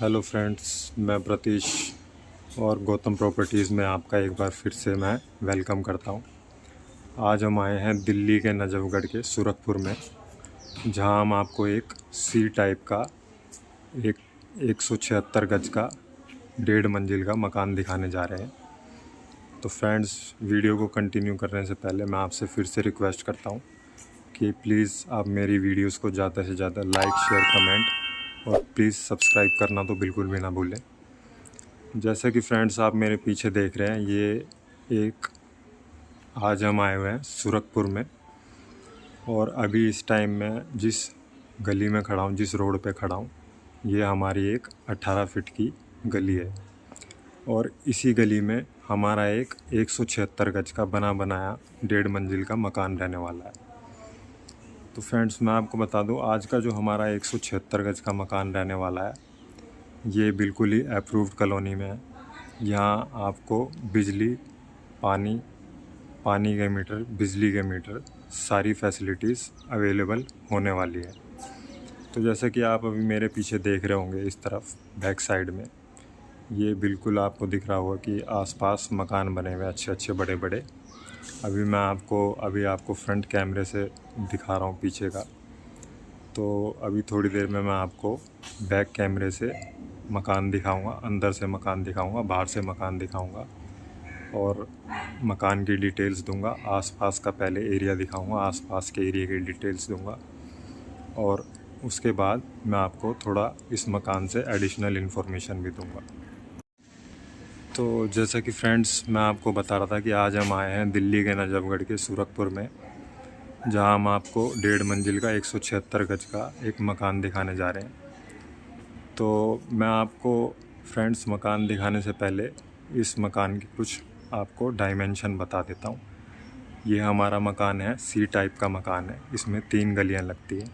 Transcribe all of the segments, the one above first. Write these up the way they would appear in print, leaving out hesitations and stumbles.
Hello friends, मैं प्रतीश और Gautam properties में आपका एक बार फिर से मैं वेलकम करता हूं। आज हम आए हैं दिल्ली के नजफगढ़ के सुरखपुर में, जहां हम आपको एक सी टाइप का एक 176 गज का 1.5 मंजिल का मकान दिखाने जा रहे हैं। तो फ्रेंड्स, वीडियो को कंटिन्यू करने से पहले मैं आपसे फिर से रिक्वेस्ट करता हूं कि प्लीज़ आप मेरी वीडियोस को ज़्यादा से ज़्यादा लाइक, शेयर, कमेंट और प्लीज़ सब्सक्राइब करना तो बिल्कुल भी ना भूलें। जैसे कि फ्रेंड्स आप मेरे पीछे देख रहे हैं, ये एक आज हम आए हुए हैं सुरखपुर में, और अभी इस टाइम में जिस गली में खड़ा हूँ, जिस रोड पे खड़ा हूँ, ये हमारी एक 18 फीट की गली है। और इसी गली में हमारा एक 176 गज का बना बनाया 1.5 मंजिल का मकान रहने वाला है। तो फ्रेंड्स, मैं आपको बता दूं, आज का जो हमारा 176 गज का मकान रहने वाला है, ये बिल्कुल ही अप्रूव्ड कॉलोनी में है। यहाँ आपको बिजली, पानी के मीटर, बिजली के मीटर, सारी फैसिलिटीज़ अवेलेबल होने वाली है। तो जैसे कि आप अभी मेरे पीछे देख रहे होंगे, इस तरफ बैक साइड में ये बिल्कुल आपको दिख रहा होगा कि आसपास मकान बने हुए अच्छे अच्छे बड़े बड़े। अभी आपको फ्रंट कैमरे से दिखा रहा हूँ पीछे का। तो अभी थोड़ी देर में मैं आपको बैक कैमरे से मकान दिखाऊंगा, अंदर से मकान दिखाऊंगा, बाहर से मकान दिखाऊंगा और मकान की डिटेल्स दूंगा। आसपास का पहले एरिया दिखाऊंगा, आसपास के एरिया की डिटेल्स दूंगा और उसके बाद मैं आपको थोड़ा इस मकान से एडिशनल इन्फॉर्मेशन भी दूंगा। तो जैसा कि फ्रेंड्स मैं आपको बता रहा था कि आज हम आए हैं दिल्ली के नजफगढ़ के सुरखपुर में, जहां हम आपको 1.5 मंजिल का 176 गज का एक मकान दिखाने जा रहे हैं। तो मैं आपको फ्रेंड्स मकान दिखाने से पहले इस मकान की कुछ आपको डायमेंशन बता देता हूँ। ये हमारा मकान है, सी टाइप का मकान है, इसमें 3 गलियाँ लगती हैं।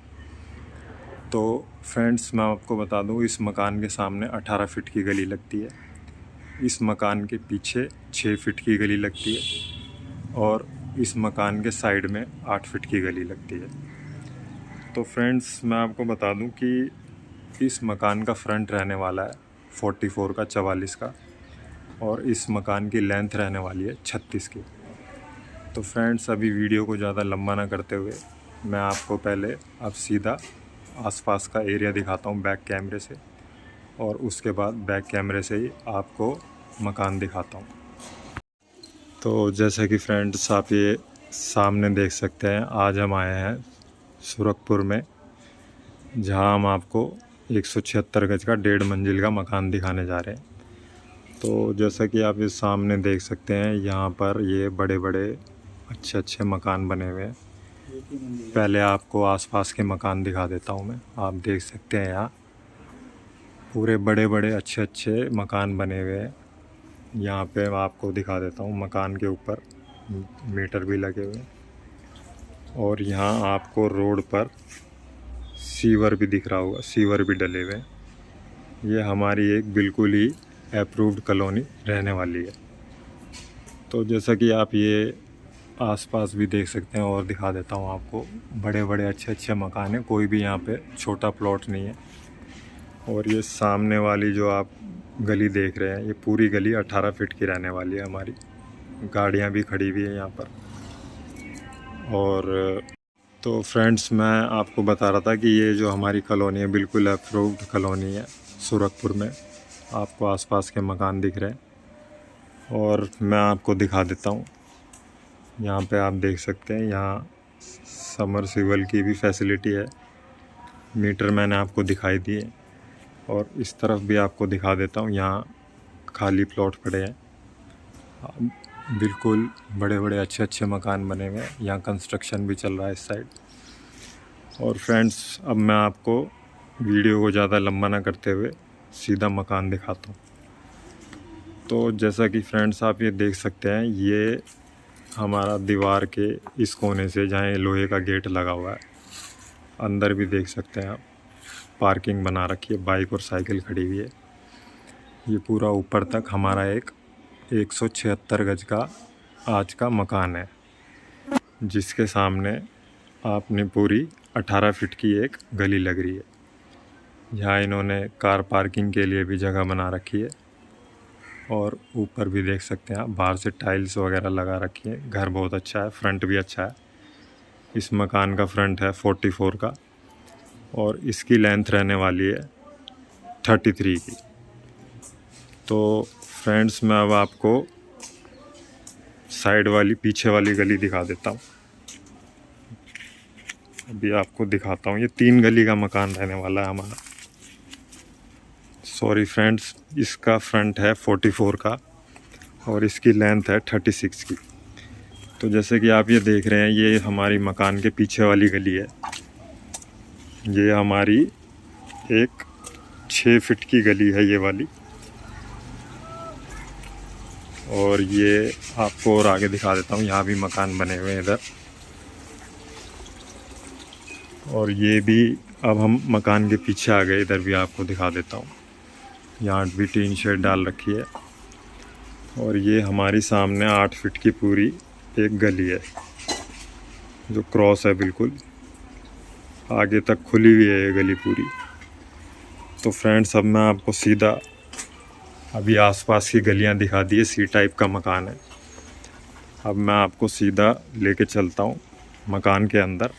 तो फ्रेंड्स मैं आपको बता दूँ, इस मकान के सामने 18 फीट की गली लगती है, इस मकान के पीछे 6 फीट की गली लगती है और इस मकान के साइड में 8 फीट की गली लगती है। तो फ्रेंड्स मैं आपको बता दूं कि इस मकान का फ्रंट रहने वाला है 44 का, 44 का, और इस मकान की लेंथ रहने वाली है 36 की। तो फ्रेंड्स अभी वीडियो को ज़्यादा लंबा ना करते हुए मैं आपको पहले अब सीधा आसपास का एरिया दिखाता हूँ बैक कैमरे से, और उसके बाद बैक कैमरे से ही आपको मकान दिखाता हूँ। तो जैसे कि फ्रेंड्स आप ये सामने देख सकते हैं, आज हम आए हैं सुरखपुर में, जहां हम आपको 176 गज का 1.5 मंजिल का मकान दिखाने जा रहे हैं। तो जैसा कि आप इस सामने देख सकते हैं, यहाँ पर ये बड़े बड़े अच्छे अच्छे मकान बने हुए हैं। पहले आपको आसपास के मकान दिखा देता हूँ मैं। आप देख सकते हैं यहाँ पूरे बड़े बड़े अच्छे अच्छे मकान बने हुए हैं। यहाँ पे मैं आपको दिखा देता हूँ, मकान के ऊपर मीटर भी लगे हुए हैं और यहाँ आपको रोड पर सीवर भी दिख रहा होगा, सीवर भी डले हुए हैं। ये हमारी एक बिल्कुल ही अप्रूव्ड कॉलोनी रहने वाली है। तो जैसा कि आप ये आसपास भी देख सकते हैं, और दिखा देता हूँ आपको, बड़े बड़े अच्छे अच्छे मकान हैं, कोई भी यहाँ पे छोटा प्लॉट नहीं है। और ये सामने वाली जो आप गली देख रहे हैं, ये पूरी गली 18 फीट की रहने वाली है हमारी। गाड़ियाँ भी खड़ी हुई हैं यहाँ पर। और तो फ्रेंड्स मैं आपको बता रहा था कि ये जो हमारी कॉलोनी है बिल्कुल अप्रूव्ड कॉलोनी है सुरखपुर में। आपको आसपास के मकान दिख रहे हैं और मैं आपको दिखा देता हूँ। यहाँ पे आप देख सकते हैं, यहाँ समरसीबल की भी फैसिलिटी है, मीटर मैंने आपको दिखाई दिए। और इस तरफ भी आपको दिखा देता हूँ, यहाँ खाली प्लॉट पड़े हैं। बिल्कुल बड़े बड़े अच्छे अच्छे मकान बने हुए हैं, यहाँ कंस्ट्रक्शन भी चल रहा है इस साइड। और फ्रेंड्स अब मैं आपको वीडियो को ज़्यादा लंबा ना करते हुए सीधा मकान दिखाता हूँ। तो जैसा कि फ्रेंड्स आप ये देख सकते हैं, ये हमारा दीवार के इस कोने से, जहाँ लोहे का गेट लगा हुआ है, अंदर भी देख सकते हैं आप, पार्किंग बना रखी है, बाइक और साइकिल खड़ी हुई है। ये पूरा ऊपर तक हमारा एक 176 गज का आज का मकान है, जिसके सामने आपने पूरी 18 फीट की एक गली लग रही है। यहाँ इन्होंने कार पार्किंग के लिए भी जगह बना रखी है। और ऊपर भी देख सकते हैं आप, बाहर से टाइल्स वगैरह लगा रखी है। घर बहुत अच्छा है, फ्रंट भी अच्छा है। इस मकान का फ्रंट है 44 का और इसकी लेंथ रहने वाली है 33 की। तो फ्रेंड्स, मैं अब आपको साइड वाली, पीछे वाली गली दिखा देता हूँ। अभी आपको दिखाता हूँ। ये 3 गली का मकान रहने वाला है हमारा। सॉरी फ्रेंड्स, इसका फ्रंट है 44 का और इसकी लेंथ है 36 की। तो जैसे कि आप ये देख रहे हैं, ये हमारी मकान के पीछे वाली गली है। ये हमारी एक 6 फीट की गली है ये वाली। और ये आपको और आगे दिखा देता हूँ। यहाँ भी मकान बने हुए हैं इधर। और ये भी, अब हम मकान के पीछे आ गए, इधर भी आपको दिखा देता हूँ। यहाँ भी टीन शेड डाल रखी है। और ये हमारी सामने 8 फीट की पूरी एक गली है जो क्रॉस है, बिल्कुल आगे तक खुली हुई है ये गली पूरी। तो फ्रेंड्स, अब मैं आपको सीधा अभी आसपास की गलियां दिखा दी है। सी टाइप का मकान है। अब मैं आपको सीधा लेके चलता हूँ मकान के अंदर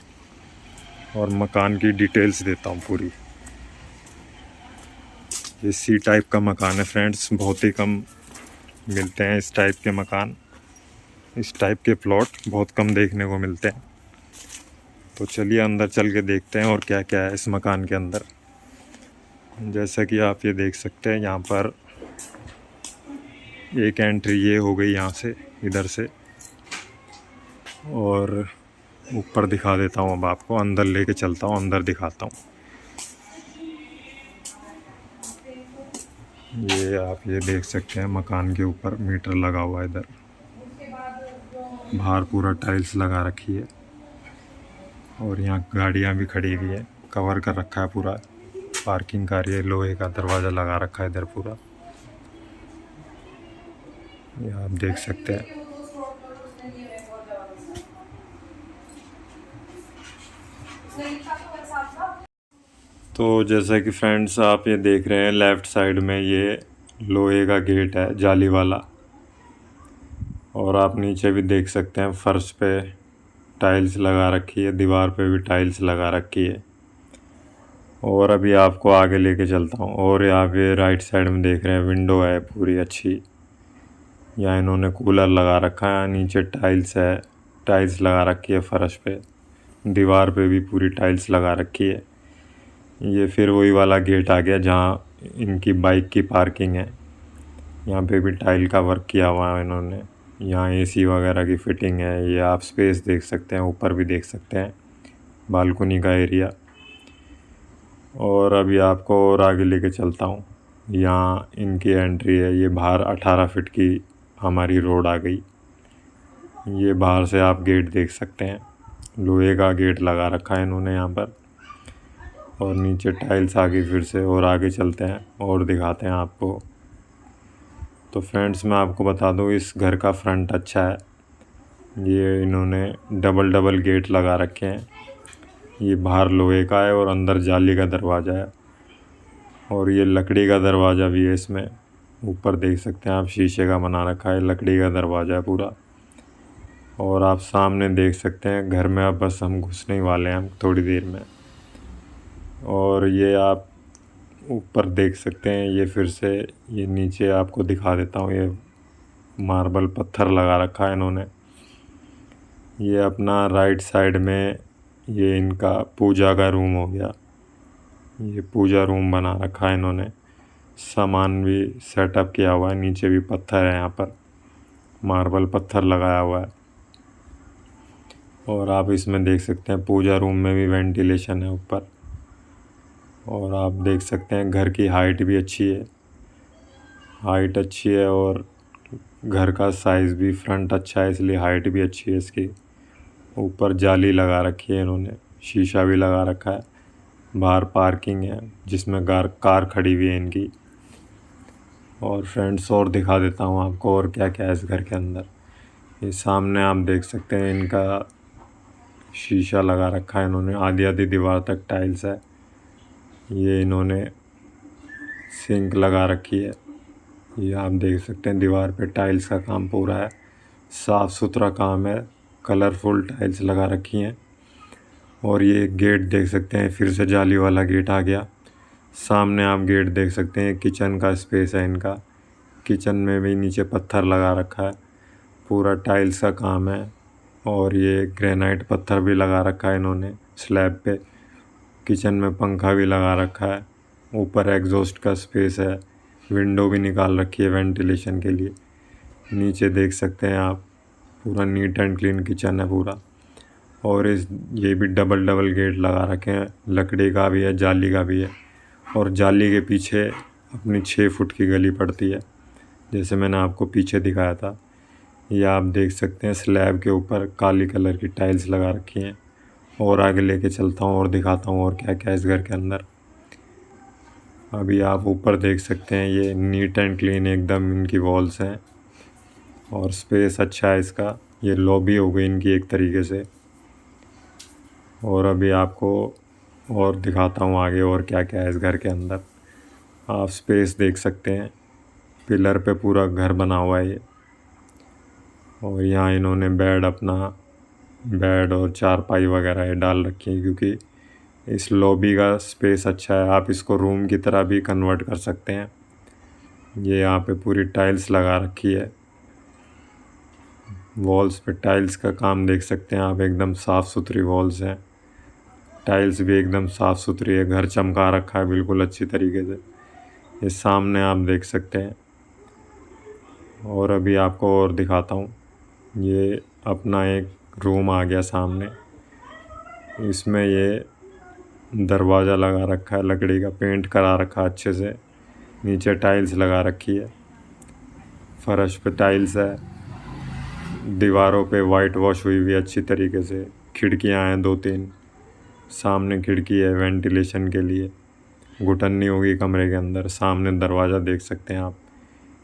और मकान की डिटेल्स देता हूँ पूरी। ये सी टाइप का मकान है फ्रेंड्स। बहुत ही कम मिलते हैं इस टाइप के मकान, इस टाइप के प्लॉट बहुत कम देखने को मिलते हैं। तो चलिए अंदर चल के देखते हैं और क्या क्या है इस मकान के अंदर। जैसा कि आप ये देख सकते हैं, यहाँ पर एक एंट्री ये हो गई यहाँ से, इधर से। और ऊपर दिखा देता हूँ, अब आपको अंदर लेके चलता हूँ, अंदर दिखाता हूँ। ये आप ये देख सकते हैं, मकान के ऊपर मीटर लगा हुआ है। इधर बाहर पूरा टाइल्स लगा रखी है और यहाँ गाड़ियाँ भी खड़ी हुई है, कवर कर रखा है पूरा। पार्किंग का ये लोहे का दरवाज़ा लगा रखा है इधर पूरा। ये आप देख सकते हैं। तो जैसा कि फ्रेंड्स आप ये देख रहे हैं, लेफ़्ट साइड में ये लोहे का गेट है, जाली वाला। और आप नीचे भी देख सकते हैं, फर्श पे टाइल्स लगा रखी है, दीवार पे भी टाइल्स लगा रखी है। और अभी आपको आगे लेके चलता हूँ। और यहाँ पे राइट साइड में देख रहे हैं, विंडो है पूरी अच्छी। यहाँ इन्होंने कूलर लगा रखा है। नीचे टाइल्स है, टाइल्स लगा रखी है फर्श पे। दीवार पे भी पूरी टाइल्स लगा रखी है। ये फिर वही वाला गेट आ गया जहाँ इनकी बाइक की पार्किंग है। यहाँ पे भी टाइल का वर्क किया हुआ है इन्होंने। यहाँ एसी वगैरह की फिटिंग है। ये आप स्पेस देख सकते हैं, ऊपर भी देख सकते हैं, बालकनी का एरिया। और अभी आपको और आगे लेके चलता हूँ। यहाँ इनकी एंट्री है। ये बाहर 18 फीट की हमारी रोड आ गई। ये बाहर से आप गेट देख सकते हैं, लोहे का गेट लगा रखा है इन्होंने यहाँ पर। और नीचे टाइल्स आ गई फिर से। और आगे चलते हैं और दिखाते हैं आपको। तो फ्रेंड्स, मैं आपको बता दूँ, इस घर का फ्रंट अच्छा है। ये इन्होंने डबल डबल गेट लगा रखे हैं। ये बाहर लोहे का है और अंदर जाली का दरवाज़ा है। और ये लकड़ी का दरवाज़ा भी है इसमें। ऊपर देख सकते हैं आप, शीशे का बना रखा है, लकड़ी का दरवाज़ा है पूरा। और आप सामने देख सकते हैं घर में, अब बस हम घुसने ही वाले हैं थोड़ी देर में। और ये आप ऊपर देख सकते हैं, ये फिर से ये नीचे आपको दिखा देता हूँ। ये मार्बल पत्थर लगा रखा है इन्होंने। ये अपना राइट साइड में ये इनका पूजा का रूम हो गया। ये पूजा रूम बना रखा है इन्होंने। सामान भी सेटअप किया हुआ है। नीचे भी पत्थर है, यहाँ पर मार्बल पत्थर लगाया हुआ है। और आप इसमें देख सकते हैं, पूजा रूम में भी वेंटिलेशन है ऊपर। और आप देख सकते हैं घर की हाइट भी अच्छी है, हाइट अच्छी है। और घर का साइज़ भी, फ्रंट अच्छा है इसलिए हाइट भी अच्छी है इसकी। ऊपर जाली लगा रखी है इन्होंने, शीशा भी लगा रखा है। बाहर पार्किंग है जिसमें कार खड़ी हुई है इनकी। और फ्रेंड्स, और दिखा देता हूँ आपको और क्या क्या है इस घर के अंदर। ये सामने आप देख सकते हैं, इनका शीशा लगा रखा है इन्होंने। आधी आधी दीवार तक टाइल्स है। ये इन्होंने सिंक लगा रखी है। ये आप देख सकते हैं दीवार पे टाइल्स का काम पूरा है, साफ़ सुथरा काम है, कलरफुल टाइल्स लगा रखी हैं। और ये गेट देख सकते हैं, फिर से जाली वाला गेट आ गया। सामने आप गेट देख सकते हैं, किचन का स्पेस है इनका। किचन में भी नीचे पत्थर लगा रखा है, पूरा टाइल्स का काम है। और ये ग्रेनाइट पत्थर भी लगा रखा है इन्होंने स्लैब पे। किचन में पंखा भी लगा रखा है, ऊपर एग्जॉस्ट का स्पेस है, विंडो भी निकाल रखी है वेंटिलेशन के लिए। नीचे देख सकते हैं आप, पूरा नीट एंड क्लीन किचन है पूरा। और ये भी डबल डबल गेट लगा रखे हैं, लकड़ी का भी है, जाली का भी है। और जाली के पीछे अपनी 6 फुट की गली पड़ती है, जैसे मैंने आपको पीछे दिखाया था। ये आप देख सकते हैं स्लैब के ऊपर काली कलर की टाइल्स लगा रखी हैं। और आगे लेके चलता हूँ और दिखाता हूँ और क्या क्या है इस घर के अंदर। अभी आप ऊपर देख सकते हैं, ये नीट एंड क्लीन एकदम इनकी वॉल्स हैं और स्पेस अच्छा है इसका। ये लॉबी हो गई इनकी एक तरीके से। और अभी आपको और दिखाता हूँ आगे और क्या क्या है इस घर के अंदर। आप स्पेस देख सकते हैं, पिलर पे पूरा घर बना हुआ है ये। और यहाँ इन्होंने बेड और चारपाई वगैरह ये डाल रखी है, क्योंकि इस लॉबी का स्पेस अच्छा है। आप इसको रूम की तरह भी कन्वर्ट कर सकते हैं। ये यहाँ पे पूरी टाइल्स लगा रखी है, वॉल्स पे टाइल्स का काम देख सकते हैं आप, एकदम साफ़ सुथरी वॉल्स हैं, टाइल्स भी एकदम साफ़ सुथरी है, घर चमका रखा है बिल्कुल अच्छी तरीके से। ये सामने आप देख सकते हैं। और अभी आपको और दिखाता हूँ, ये अपना एक रूम आ गया सामने। इसमें ये दरवाज़ा लगा रखा है, लकड़ी का पेंट करा रखा है अच्छे से। नीचे टाइल्स लगा रखी है, फर्श पे टाइल्स है, दीवारों पे वाइट वॉश हुई हुई अच्छी तरीके से। खिड़कियां हैं 2-3, सामने खिड़की है वेंटिलेशन के लिए, घुटन नहीं होगी कमरे के अंदर। सामने दरवाज़ा देख सकते हैं आप,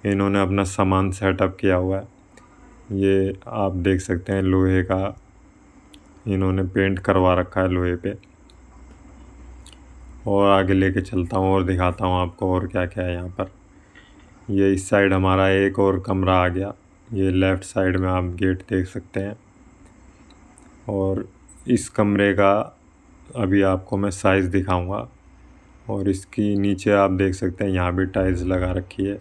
इन्होंने अपना सामान सेटअप किया हुआ है। ये आप देख सकते हैं लोहे का इन्होंने पेंट करवा रखा है लोहे पे। और आगे लेके चलता हूँ और दिखाता हूँ आपको और क्या क्या है यहाँ पर। ये इस साइड हमारा एक और कमरा आ गया, ये लेफ़्ट साइड में आप गेट देख सकते हैं। और इस कमरे का अभी आपको मैं साइज़ दिखाऊंगा। और इसकी नीचे आप देख सकते हैं, यहाँ भी टाइल्स लगा रखी है।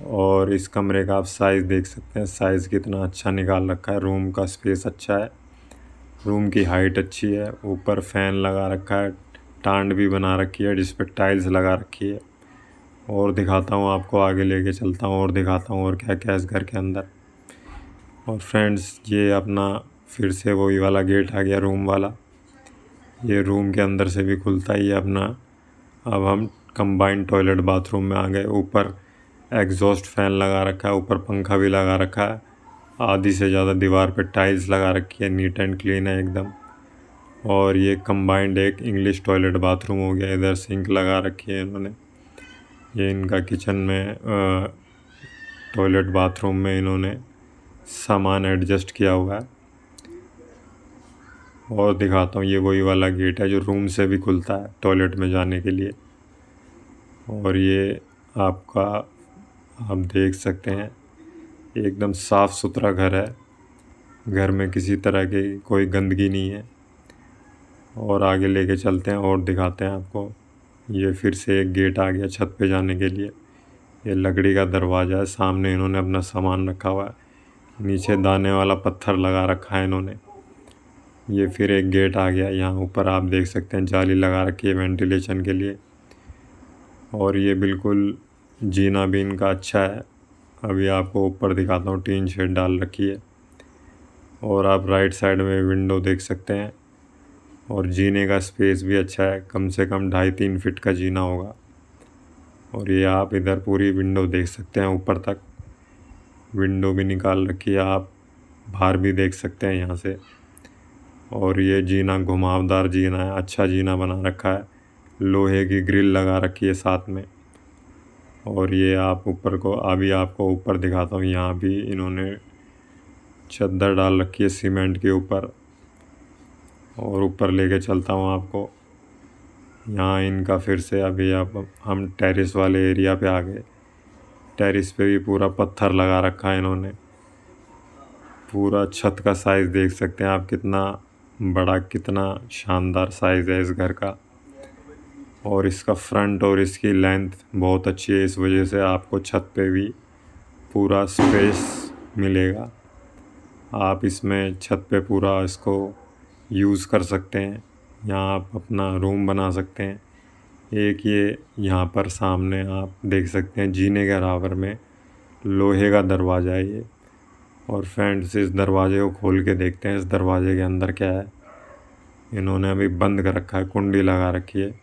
और इस कमरे का आप साइज़ देख सकते हैं, साइज़ कितना अच्छा निकाल रखा है। रूम का स्पेस अच्छा है, रूम की हाइट अच्छी है, ऊपर फ़ैन लगा रखा है, टांड भी बना रखी है जिस पर टाइल्स लगा रखी है। और दिखाता हूँ आपको, आगे लेके चलता हूँ और दिखाता हूँ और क्या क्या है इस घर के अंदर। और फ्रेंड्स, ये अपना फिर से वही वाला गेट आ गया रूम वाला। ये रूम के अंदर से भी खुलता ही है अपना। अब हम कंबाइंड टॉयलेट बाथरूम में आ गए। ऊपर एग्जॉस्ट फैन लगा रखा है, ऊपर पंखा भी लगा रखा है। आधी से ज़्यादा दीवार पे टाइल्स लगा रखी है, नीट एंड क्लीन है एकदम। और ये कंबाइंड एक इंग्लिश टॉयलेट बाथरूम हो गया। इधर सिंक लगा रखी है इन्होंने। ये इनका किचन में टॉयलेट बाथरूम में इन्होंने सामान एडजस्ट किया हुआ है। और दिखाता हूँ, ये वही वाला गेट है जो रूम से भी खुलता है टॉयलेट में जाने के लिए। और ये आपका आप देख सकते हैं, एकदम साफ़ सुथरा घर है, घर में किसी तरह की कोई गंदगी नहीं है। और आगे लेके चलते हैं और दिखाते हैं आपको। ये फिर से एक गेट आ गया छत पे जाने के लिए। ये लकड़ी का दरवाज़ा है, सामने इन्होंने अपना सामान रखा हुआ है, नीचे दाने वाला पत्थर लगा रखा है इन्होंने। ये फिर एक गेट आ गया। यहाँ ऊपर आप देख सकते हैं जाली लगा रखी है वेंटिलेशन के लिए। और ये बिल्कुल जीना भी इनका अच्छा है। अभी आपको ऊपर दिखाता हूँ, टीन शेड डाल रखी है। और आप राइट साइड में विंडो देख सकते हैं। और जीने का स्पेस भी अच्छा है, कम से कम 2.5-3 फीट का जीना होगा। और ये आप इधर पूरी विंडो देख सकते हैं, ऊपर तक विंडो भी निकाल रखी है, आप बाहर भी देख सकते हैं यहाँ से। और ये जीना घुमावदार जीना है, अच्छा जीना बना रखा है, लोहे की ग्रिल लगा रखी है साथ में। और ये आप ऊपर को अभी आपको ऊपर दिखाता हूँ, यहाँ भी इन्होंने चद्दर डाल रखी है सीमेंट के ऊपर। और ऊपर लेके चलता हूँ आपको। यहाँ इनका फिर से अभी अब हम टेरेस वाले एरिया पे आ गए। टेरेस पे भी पूरा पत्थर लगा रखा है इन्होंने। पूरा छत का साइज़ देख सकते हैं आप, कितना बड़ा, कितना शानदार साइज़ है इस घर का। और इसका फ्रंट और इसकी लेंथ बहुत अच्छी है, इस वजह से आपको छत पे भी पूरा स्पेस मिलेगा। आप इसमें छत पे पूरा इसको यूज़ कर सकते हैं। यहाँ आप अपना रूम बना सकते हैं। एक ये यहाँ पर सामने आप देख सकते हैं जीने के बराबर में लोहे का दरवाज़ा है ये। और फ्रेंड्स, इस दरवाजे को खोल के देखते हैं इस दरवाजे के अंदर क्या है। इन्होंने अभी बंद कर रखा है, कुंडी लगा रखी है।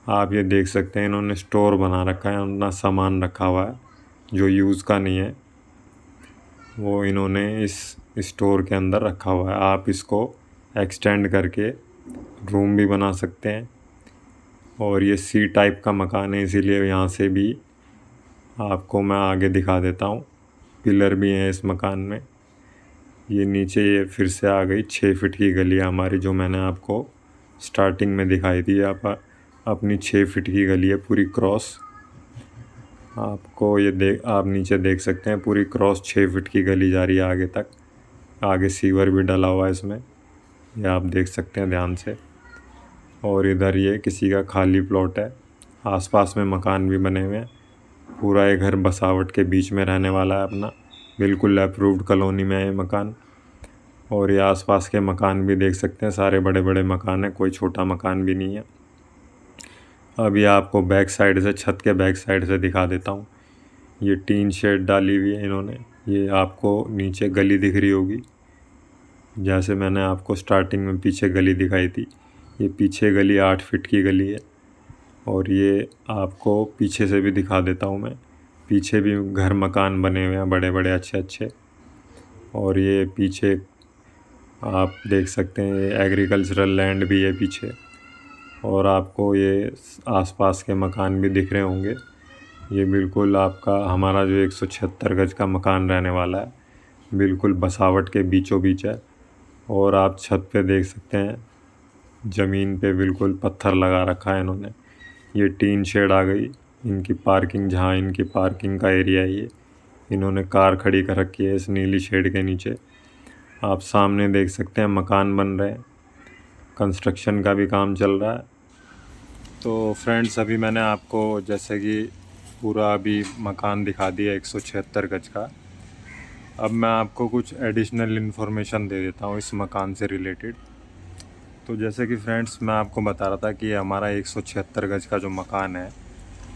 आप ये देख सकते हैं इन्होंने स्टोर बना रखा है, अपना सामान रखा हुआ है जो यूज़ का नहीं है, वो इन्होंने इस स्टोर के अंदर रखा हुआ है। आप इसको एक्सटेंड करके रूम भी बना सकते हैं। और ये सी टाइप का मकान है, इसीलिए यहाँ से भी आपको मैं आगे दिखा देता हूँ। पिलर भी हैं इस मकान में। ये नीचे ये फिर से आ गई 6 फीट की गली है हमारी, जो मैंने आपको स्टार्टिंग में दिखाई थी। आप अपनी 6 फीट की गली है पूरी क्रॉस। आपको ये आप नीचे देख सकते हैं पूरी क्रॉस 6 फीट की गली जा रही है आगे तक। आगे सीवर भी डला हुआ है इसमें, ये आप देख सकते हैं ध्यान से। और इधर ये किसी का खाली प्लॉट है। आसपास में मकान भी बने हुए हैं। पूरा ये घर बसावट के बीच में रहने वाला है अपना, बिल्कुल अप्रूव्ड कॉलोनी में है ये मकान। और ये आसपास के मकान भी देख सकते हैं, सारे बड़े बड़े मकान हैं, कोई छोटा मकान भी नहीं है। अभी आपको बैक साइड से, छत के बैक साइड से दिखा देता हूँ। ये टीन शेड डाली हुई है इन्होंने। ये आपको नीचे गली दिख रही होगी, जैसे मैंने आपको स्टार्टिंग में पीछे गली दिखाई थी। ये पीछे गली 8 फीट की गली है। और ये आपको पीछे से भी दिखा देता हूँ मैं। पीछे भी घर मकान बने हुए हैं बड़े बड़े अच्छे अच्छे। और ये पीछे आप देख सकते हैं एग्रीकल्चरल लैंड भी है पीछे। और आपको ये आसपास के मकान भी दिख रहे होंगे। ये बिल्कुल आपका हमारा जो 176 गज का मकान रहने वाला है, बिल्कुल बसावट के बीचों बीच है। और आप छत पे देख सकते हैं ज़मीन पे बिल्कुल पत्थर लगा रखा है इन्होंने। ये टीन शेड आ गई इनकी पार्किंग, जहाँ इनकी पार्किंग का एरिया है। ये इन्होंने कार खड़ी कर रखी है इस नीली शेड के नीचे। आप सामने देख सकते हैं मकान बन रहे हैं, कंस्ट्रक्शन का भी काम चल रहा है। तो फ्रेंड्स, अभी मैंने आपको जैसे कि पूरा अभी मकान दिखा दिया 176 गज का। अब मैं आपको कुछ एडिशनल इन्फॉर्मेशन दे देता हूँ इस मकान से रिलेटेड। तो जैसे कि फ्रेंड्स, मैं आपको बता रहा था कि हमारा 176 गज का जो मकान है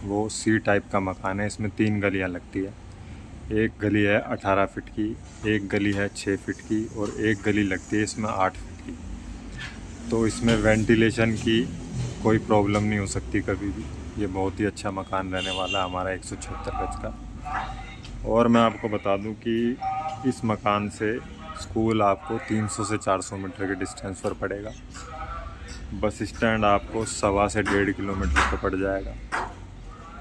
वो सी टाइप का मकान है। इसमें 3 गलियाँ लगती है। एक गली है 18 फीट की, एक गली है 6 फीट की, और एक गली लगती है इसमें 8 फीट की। तो इसमें वेंटिलेशन की कोई प्रॉब्लम नहीं हो सकती कभी भी। ये बहुत ही अच्छा मकान रहने वाला है हमारा 176 गज का। और मैं आपको बता दूं कि इस मकान से स्कूल आपको 300 से 400 मीटर के डिस्टेंस पर पड़ेगा। बस स्टैंड आपको 1.25 से 1.5 किलोमीटर पर पड़ जाएगा।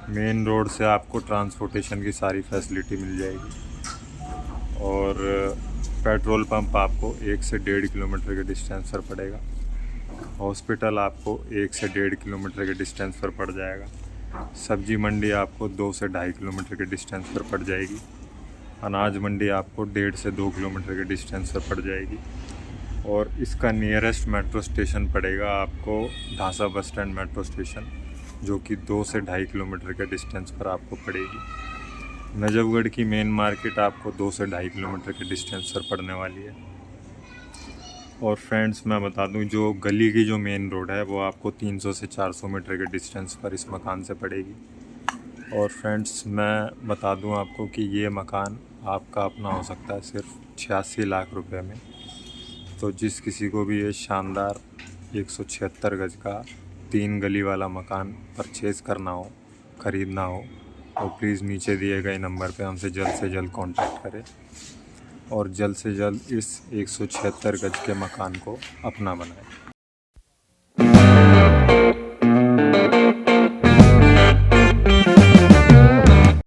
मेन रोड से आपको ट्रांसपोर्टेशन की सारी फैसिलिटी मिल जाएगी। और पेट्रोल पंप आपको 1 से 1.5 किलोमीटर के डिस्टेंस पर पड़ेगा। हॉस्पिटल आपको 1 से 1.5 किलोमीटर के डिस्टेंस पर पड़ जाएगा। सब्जी मंडी आपको 2 से 2.5 किलोमीटर के डिस्टेंस पर पड़ जाएगी। अनाज मंडी आपको 1.5 से 2 किलोमीटर के डिस्टेंस पर पड़ जाएगी। और इसका नियरेस्ट मेट्रो स्टेशन पड़ेगा आपको Dhansa bus stand metro station, जो कि 2 से 2.5 किलोमीटर के डिस्टेंस पर आपको पड़ेगी। नजफगढ़ की मेन मार्केट आपको 2 से 2.5 किलोमीटर के डिस्टेंस पर पड़ने वाली है। और फ्रेंड्स, मैं बता दूं, जो गली की जो मेन रोड है वो आपको 300 से 400 मीटर के डिस्टेंस पर इस मकान से पड़ेगी। और फ्रेंड्स, मैं बता दूं आपको कि ये मकान आपका अपना हो सकता है सिर्फ 86 लाख रुपए में। तो जिस किसी को भी ये शानदार 176 गज का 3 गली वाला मकान परचेज़ करना हो, ख़रीदना हो, तो प्लीज़ नीचे दिए गए नंबर पे हमसे जल्द से जल्द कांटेक्ट करें और जल्द से जल्द इस 176 गज के मकान को अपना बनाएं।